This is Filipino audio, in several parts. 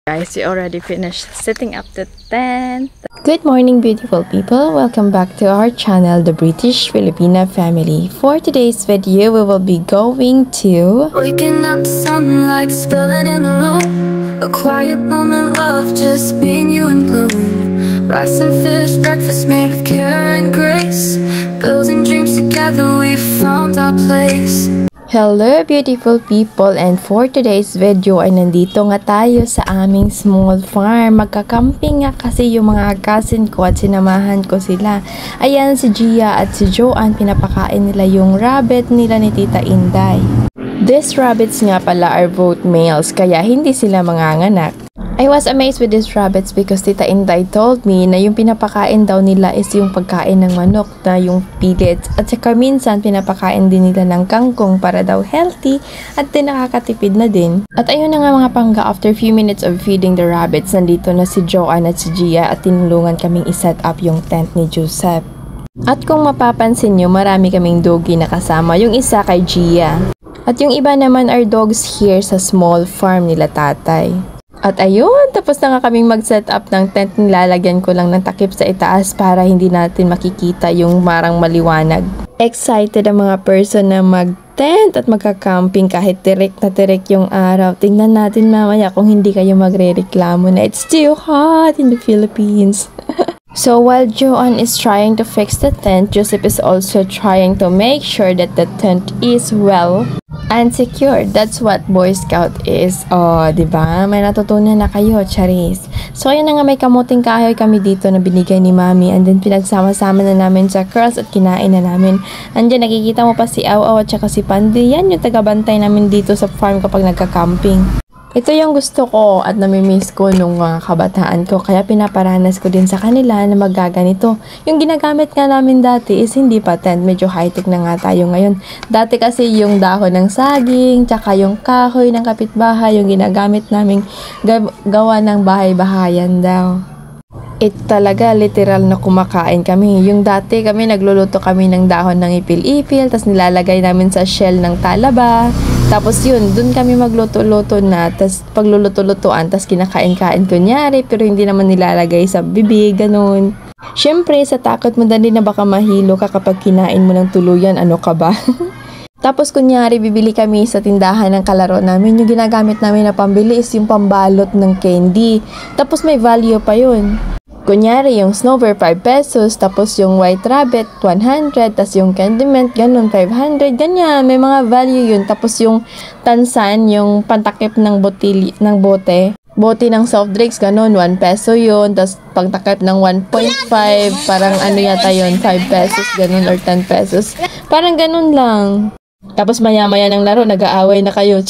Guys, we already finished setting up the tent. Good morning, beautiful people. Welcome back to our channel, The British Filipina Family. For today's video, we will be going to waking up, sunlight spilling in the room, a quiet moment, love just being you and bloom. Rice and fish, breakfast made of care and grace, building dreams together, we found our place. Hello beautiful people, and for today's video ay nandito nga tayo sa aming small farm. Magka-camping nga kasi yung mga cousin ko at sinamahan ko sila. Ayan si Gia at si Joanne, pinapakain nila yung rabbit nila ni Tita Inday. These rabbits nga pala are both males kaya hindi sila manganganak. I was amazed with these rabbits because Tita Inday told me na yung pinapakain daw nila is yung pagkain ng manok na yung pellets, at saka minsan pinapakain din nila ng kangkong para daw healthy at din nakakatipid na din. At ayun na nga mga pangga, after few minutes of feeding the rabbits, nandito na si Joanne at si Gia at tinulungan kaming iset up yung tent ni Joseph. At kung mapapansin nyo, marami kaming doggy na kasama, yung isa kay Gia. At yung iba naman are dogs here sa small farm nila tatay. At ayun, tapos na nga kaming mag-set up ng tent. Nilalagyan ko lang ng takip sa itaas para hindi natin makikita yung marang maliwanag. Excited ang mga person na mag-tent at magka-camping kahit tirik na tirik yung araw. Tingnan natin mamaya kung hindi kayo magre-reklamo na it's too hot in the Philippines. So while Joanne is trying to fix the tent, Joseph is also trying to make sure that the tent is well and secure. That's what Boy Scout is. Oh, diba? May natutunan na kayo, Charis. So ayun na nga, may kamuting kahoy kami dito na binigay ni Mami, and then pinagsama-sama na namin sa curls at kinain na namin. Andiyan nakikita mo pa si Aw-Aw at saka si Pandi. Yan yung tagabantay namin dito sa farm kapag nagka-camping. Ito yung gusto ko at namimiss ko nung mga kabataan ko, kaya pinaparanas ko din sa kanila na magaganito. Yung ginagamit nga namin dati is hindi pa tent, medyo high-tech na nga tayo ngayon. Dati kasi yung dahon ng saging, tsaka yung kahoy ng kapitbahay, yung ginagamit naming gawa ng bahay-bahayan daw. Talaga literal na kumakain kami. Yung dati kami nagluluto kami ng dahon ng ipil-ipil, tas nilalagay namin sa shell ng talaba. Tapos yun, dun kami magluto-luto na, tas pagluluto-lutuan, tas kinakain-kain kunyari, pero hindi naman nilalagay sa bibig, ganun. Syempre, sa takot mo dali na baka mahilo ka kapag kinain mo ng tuluyan, ano ka ba? Tapos kunyari, bibili kami sa tindahan ng kalaro namin. Yung ginagamit namin na pambili is yung pambalot ng candy. Tapos may value pa yun. Kunyari, yung Snover 5 pesos, tapos yung White Rabbit 100, tapos yung Candy Mint, ganun, 500, ganyan. May mga value yun. Tapos yung Tansan, yung pantakip ng bote ng soft drinks, ganun, 1 peso yun. Tapos pagtakip ng 1.5, parang ano yata yun, 5 pesos, ganun, or 10 pesos. Parang ganun lang. Tapos maya-maya ng laro, nag-aaway na kayo.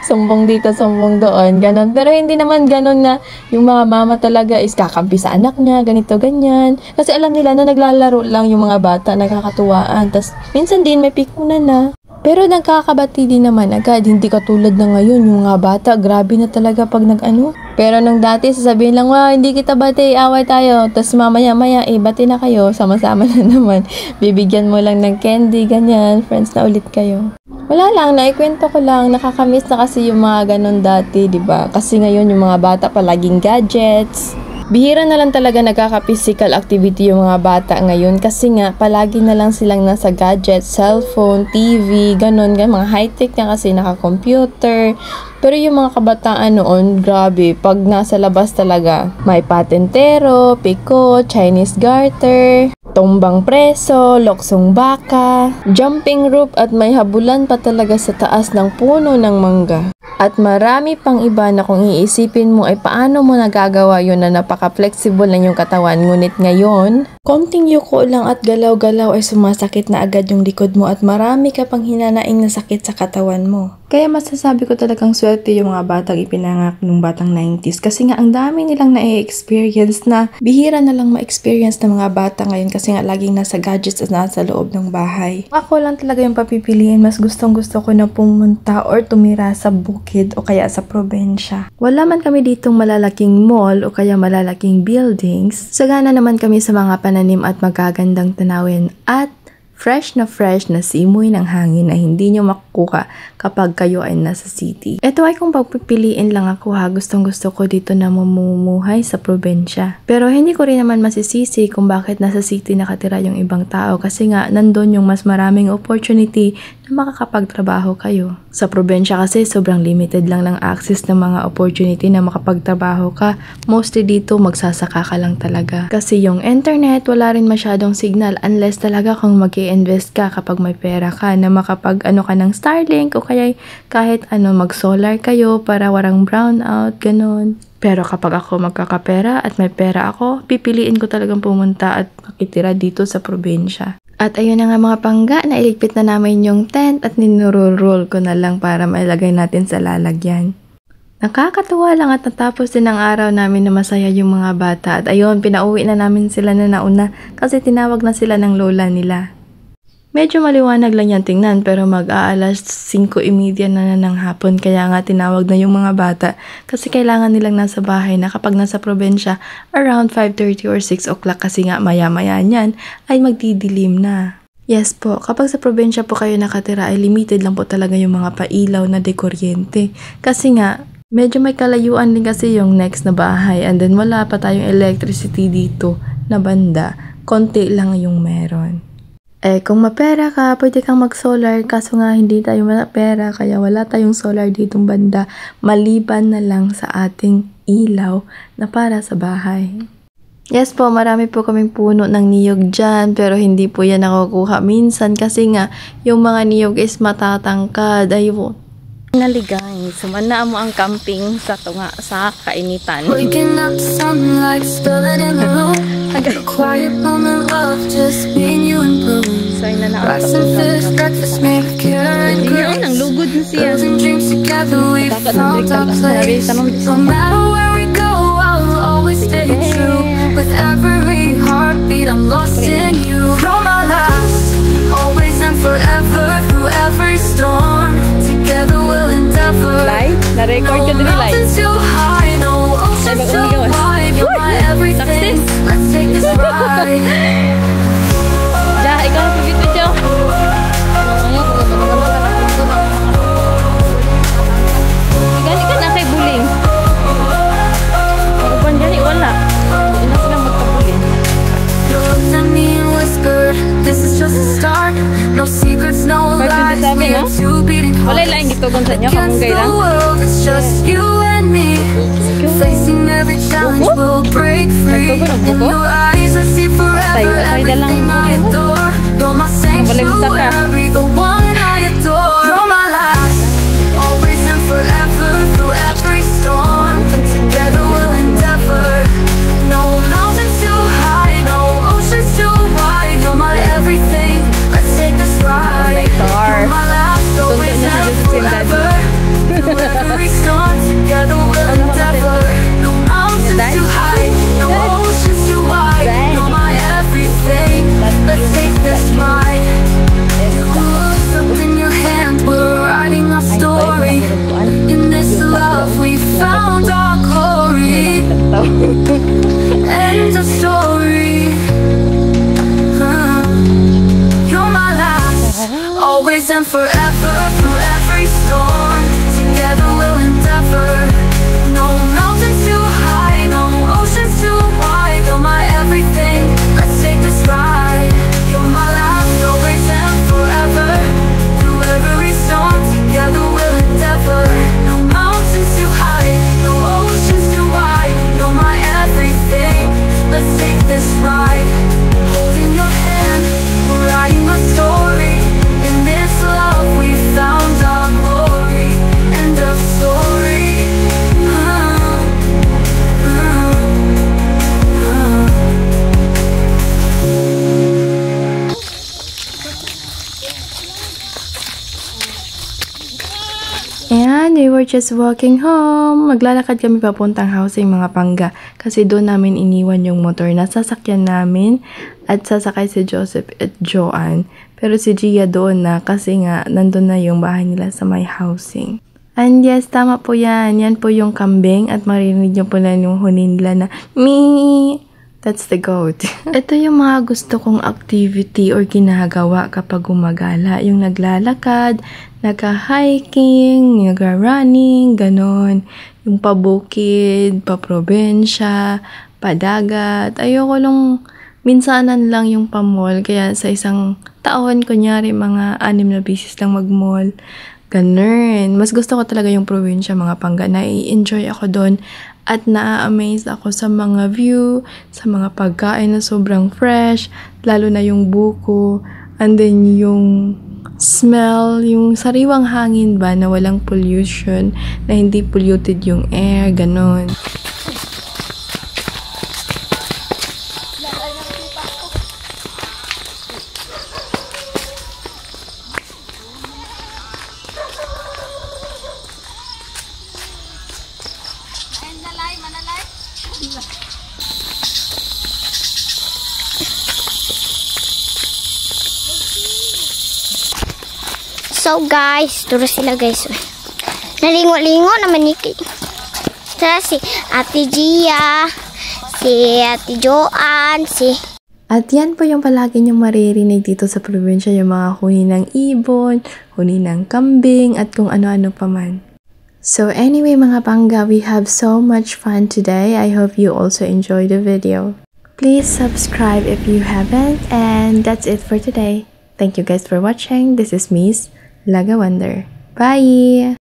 Sumbong dito, sumbong doon, ganon. Pero hindi naman ganon na yung mga mama talaga is kakampi sa anak niya, ganito, ganyan. Kasi alam nila na naglalaro lang yung mga bata, nakakatuwaan. Tapos minsan din may pikunan na. Pero nagkakabati din naman agad, hindi katulad na ngayon, yung mga bata, grabe na talaga pag nag-ano. Pero nung dati, sasabihin lang, wow, hindi kita bati, away tayo. Tapos mamaya-maya, bati na kayo, sama-sama na naman. Bibigyan mo lang ng candy, ganyan, friends na ulit kayo. Wala lang, naikwento ko lang, nakakamiss na kasi yung mga ganun dati, diba? Kasi ngayon yung mga bata palaging gadgets. Bihira na lang talaga nagkaka-physical activity yung mga bata ngayon kasi nga palagi na lang silang nasa gadget, cellphone, TV, ganun, mga high-tech na kasi naka-computer. Pero yung mga kabataan noon, grabe, pag nasa labas talaga, may patentero, piko, Chinese garter, tumbang preso, loksong baka, jumping rope, at may habulan pa talaga sa taas ng puno ng mangga. At marami pang iba na kung iisipin mo ay paano mo nagagawa yun na napaka-flexible na yung katawan. Ngunit ngayon, konting yuko lang at galaw-galaw ay sumasakit na agad yung likod mo at marami ka pang hinanaing na sakit sa katawan mo. Kaya masasabi ko talagang swerte yung mga batang ipinangak nung batang 90s kasi nga ang dami nilang na-experience na bihira na lang ma-experience ng mga bata ngayon kasi nga laging nasa gadgets at nasa loob ng bahay. Ako lang talaga yung papipiliin, mas gustong-gusto ko na pumunta or tumira sa bukid o kaya sa probensya. Wala man kami ditong malalaking mall o kaya malalaking buildings, sagana naman kami sa mga pananim at magagandang tanawin at fresh na simoy ng hangin na hindi nyo makukuha kapag kayo ay nasa city. Ito ay kung pagpipiliin lang ako ha, gustong gusto ko dito na mamumuhay sa probinsya. Pero hindi ko rin naman masisisi kung bakit nasa city nakatira yung ibang tao kasi nga nandun yung mas maraming opportunity na makakapagtrabaho kayo. Sa probinsya kasi sobrang limited lang ng access ng mga opportunity na makapagtrabaho ka. Mostly dito magsasaka ka lang talaga. Kasi yung internet wala rin masyadong signal unless talaga kung mag-i-invest ka kapag may pera ka na makapag ka ng Starlink o kaya kahit mag-solar kayo para walang brownout, ganun. Pero kapag ako magkakapera at may pera ako, pipiliin ko talagang pumunta at makitira dito sa probinsya. At ayun na nga mga pangga, nailigpit na namin yung tent at ninurol-roll ko na lang para mailagay natin sa lalagyan. Nakakatuwa lang at natapos din ang araw namin na masaya yung mga bata. At ayun, pinauwi na namin sila na nauna kasi tinawag na sila ng lola nila. Medyo maliwanag lang yan tingnan pero mag-aalas 5:30 na ng hapon kaya nga tinawag na yung mga bata kasi kailangan nilang nasa bahay na kapag nasa probinsya around 5:30 or 6 o'clock kasi nga maya-maya niyan ay magdidilim na. Yes po, kapag sa probinsya po kayo nakatira ay limited lang po talaga yung mga pailaw na dekuryente kasi nga medyo may kalayuan din kasi yung next na bahay and then wala pa tayong electricity dito na banda, konti lang yung meron. Kung mapera ka, pwede kang mag-solar kaso nga hindi tayo mapera kaya wala tayong solar ditong banda maliban na lang sa ating ilaw na para sa bahay. Yes po, marami po kaming puno ng niyog dyan pero hindi po yan nakukuha minsan kasi nga yung mga niyog is matatangkad. Ayun. Finally guys, sumana mo ang camping sa tunga sa kainitan. Waking up to sunlight, spilling in the room. A quiet moment, love, just being you and bloom. Rice and fish, breakfast made of care and grace. Building dreams together, we found our place. No matter where we go, I'll always stay true. With every heartbeat, I'm lost in you. You're my last, always and forever, through every storm. Together we'll endeavor. Na-record ka din live. Mountains too high, no oceans too wide. You're my everything. Let's take this ride. Ja, ikaw ang video. Gani ka na kay buling. Uban gani wala. Hindi na sila magkabuling. You looked at me and whispered, this is just a start. No secrets, no lies. We are two beating Wala hearts lang gitugon sa inyo against kamugay the lang. world. It's just you and me. Facing every challenge, we'll break free. In your eyes, I see forever. Everything I adore. You're my sanctuary, the one I adore. You're my last, always and forever, through every storm. Together we'll endeavor. No mountains too high, no oceans too wide. You're my everything. Let's take this ride. You're my last, always and forever. Through every storm, together we'll endeavor. No mountains too high, no oceans too wide. You're my everything. Let's take this ride. Something in your hand, we're writing our story. In this love, we found our glory. End of story. You're my last, always and forever, through every storm. Together we'll endeavor. No mountains too high, no oceans too wide. You're my everything. Let's take this ride. You're my last, always and forever. Through every storm, together we'll endeavor. No mountains too high, no oceans too wide. You're my everything. Let's take this ride. Holding your hand, we're writing a story. In this love, we found our glory. End of story. And we were just walking home. Maglalakad kami papuntang housing mga pangga kasi doon namin iniwan yung motor na sasakyan namin at sasakay si Joseph at Joanne. Pero si Gia doon na kasi nga nandun na yung bahay nila sa may housing. And yes, tama po yan. Yan po yung kambing at marinig niyo po na yung hunin nila na mi. That's the goat. Ito yung mga gusto kong activity or ginagawa kapag gumagala. Yung naglalakad, nagka-hiking, nagka-running, ganon. Yung pabukid, paprobensya, padagat. Ayoko lang, minsanan lang yung pa-mall. Kaya sa isang taon, kunyari mga 6 na bisis lang mag-mall. Ganun. Mas gusto ko talaga yung probinsya, mga pangga. Nai-enjoy ako doon. At na-amaze ako sa mga view, sa mga pagkain na sobrang fresh, lalo na yung buko, and then yung smell, yung sariwang hangin ba na walang pollution, na hindi polluted yung air, ganon. So guys, duro sila guys. Nalingo-lingo naman ni Tara si Ate Gia, si Ate Joanne, At yan po yung palagi niyong maririnig dito sa probinsya, yung mga huni ng ibon, huni ng kambing, at kung ano-ano pa man. So anyway mga pangga, we have so much fun today. I hope you also enjoy the video. Please subscribe if you haven't, and that's it for today. Thank you guys for watching. This is Miss Laga Wonder. Bye!